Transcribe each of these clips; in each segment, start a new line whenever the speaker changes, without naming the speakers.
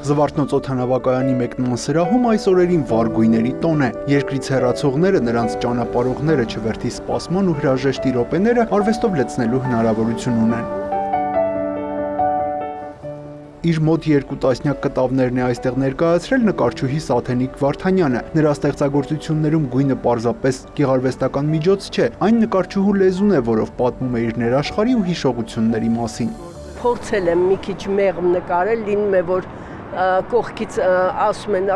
Զվարթնոց օդանավակայանի մեկնման սրահում այս օրերին վառ գույների տոն է։ Երկրից հեռացողները, նրանց ճանապարհողները չվերթի սպասման ու հրաժեշտի րոպեները արվեստով լցնելու հնարավորություն ունեն։ Իր մոտ 2 տասնյակ կտավներն է այստեղ ներկայացրել նկարչուհի Սաթենիկ Վարդանյանը։ Նրա ստեղծագործություններում գույնը պարզապես գեղարվեստական միջոց չէ, այն նկարչուհու լեզուն է, որով պատմում է իր ներաշխարհի ու հիշողությունների մասին։
Փորձել եմ մի քիչ մեղմ նկարել, լինում է, որ կողքից ասում են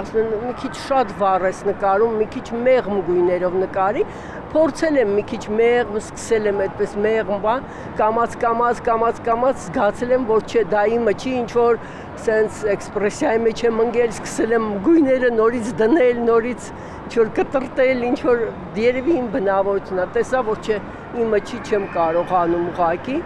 մի քիչ շատ վառ ես նկարում, մի քիչ մեղմ գույներով նկարի, փորձել եմ մի քիչ մեղմ, սկսել եմ այդպես մեղմ բան, կամած զգացել եմ, որ չէ, դա իմը չի, ինչ որ սենց էքսպրեսիայի մեջ եմ ընկել, սկսել եմ գույները նորից դնել, նորից ինչ որ կտրտել, ինչ որ երևի իմ բնավորությունն է, տեսա, որ չէ, իմը չի, չեմ կարողանում ուղղակի,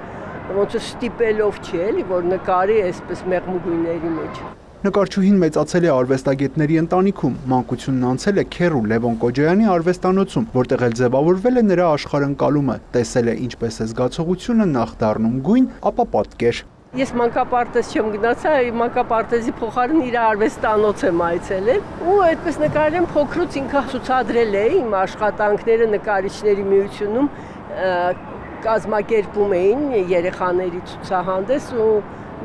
ոնց որ ստիպելով չի էլի, որ նկարի այսպես մեղմ գույների մեջ։
Նկարչուհին մեծացել է արվեստագետների ընտանիքում, մանկությունն անցել է Քեռու Լևոն Կոջոյանի արվեստանոցում, որտեղ էլ ձևավորվել է նրա աշխարհընկալումը, տեսել է ինչպես է զգացողությունը նախ դառնում գույն, ապա պատկեր։
Ես մանկապարտեզ չեմ գնացա, մանկապարտեզի փոխարեն իր արվեստանոց եմ այցելել ու այդպես նկարել եմ փոքրուց ինքը ցուցադրել է իմ աշխատանքները նկարիչների միությունում կազմակերպում էին երեխաների ցուցահանդես ու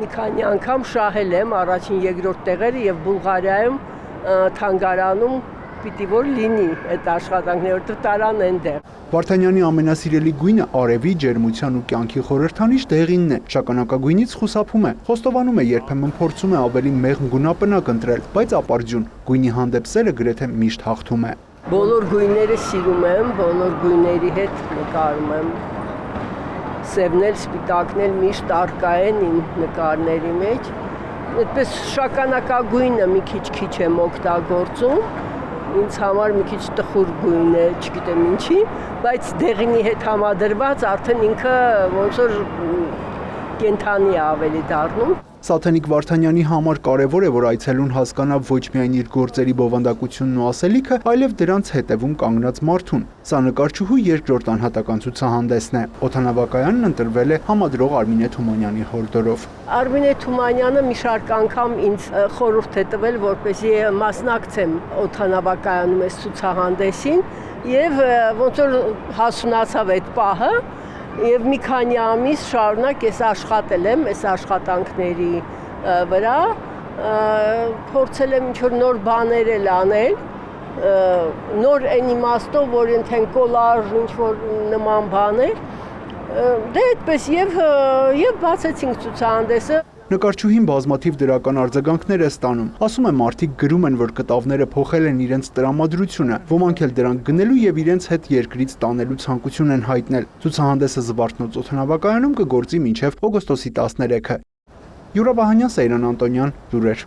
մի քանի անգամ շահել եմ առաջին երկրորդ տեղերը եւ Բուլղարիայում թանգարանում պիտի որ լինի այդ աշխատանքները, որտեղ տարան այնտեղ։
Վարդանյանի ամենասիրելի գույնը արևի, ջերմության ու կյանքի խորհրդանիշ դեղինն է։ Շագանակագույնից խուսափում է, խոստովանում է, երբեմն փորձում է ավելի մեղմ գունապնակ ընտրել, բայց ապարդյուն գույնի հանդեպ սերը գրեթե միշտ հաղթում է։
Բոլոր գույները սիրում եմ, բոլոր գույների հետ նկարում եմ։ Սևն էլ, սպիտակն էլ միշտ արկա են իմ նկարների մեջ։ Այդպես շագանակագույնը մի քիչ եմ օգտագործում, ինձ համար մի քիչ տխուր գույն է, չգիտեմ ինչի, բայց դեղինի հետ համադրված արդեն ինքը ոնց որ կենթանի է ավելի դառնում։
Սաթենիկ Վարդանյանի համար կարևոր է, որ այցելուն հասկանա ոչ միայն իր գործերի բովանդակությունն ու ասելիքը, այլև դրանց հետևում կանգնած մարդուն։ Սա նկարչուհու երկրորդ անհատական ցուցահանդեսն է։ Օդանավակայանն ընտրվել է համադրող Արմինե Թումանյանի հորդորով։
Արմինե Թումանյանը մի շարք անգամ ինձ խորհուրդ է տվել, որպեսզի մասնակցեմ օդանավակայանում այս ցուցահանդեսին, եւ ոնց որ հասունացավ այդ պահը, եւ մի քանի ամիս շարունակ ես աշխատել եմ այս աշխատանքների վրա, փորձել եմ ինչ-որ նոր բաներ էլ անել, նոր այն իմաստով, որ ընդհանուր կոլաժ ինչ-որ նման բաներ, դե այդպես եւ բացեցինք ցուցահանդեսը։
Նկարչուհին բազմաթիվ դրական արձագանքներ է ստանում։ Ասում է, մարդիկ գրում են, որ կտավները փոխել են իրենց տրամադրությունը, ոմանք էլ դրանք գնելու եւ իրենց հետ երկրից տանելու ցանկություն են հայտնել։ Ցուցահանդեսը Զվարթնոց օդանավակայանում կգործի մինչեւ օգոստոսի 13-ը։ Յուրա Վահանյան, Սեյրան Անտոնյան, լուրեր։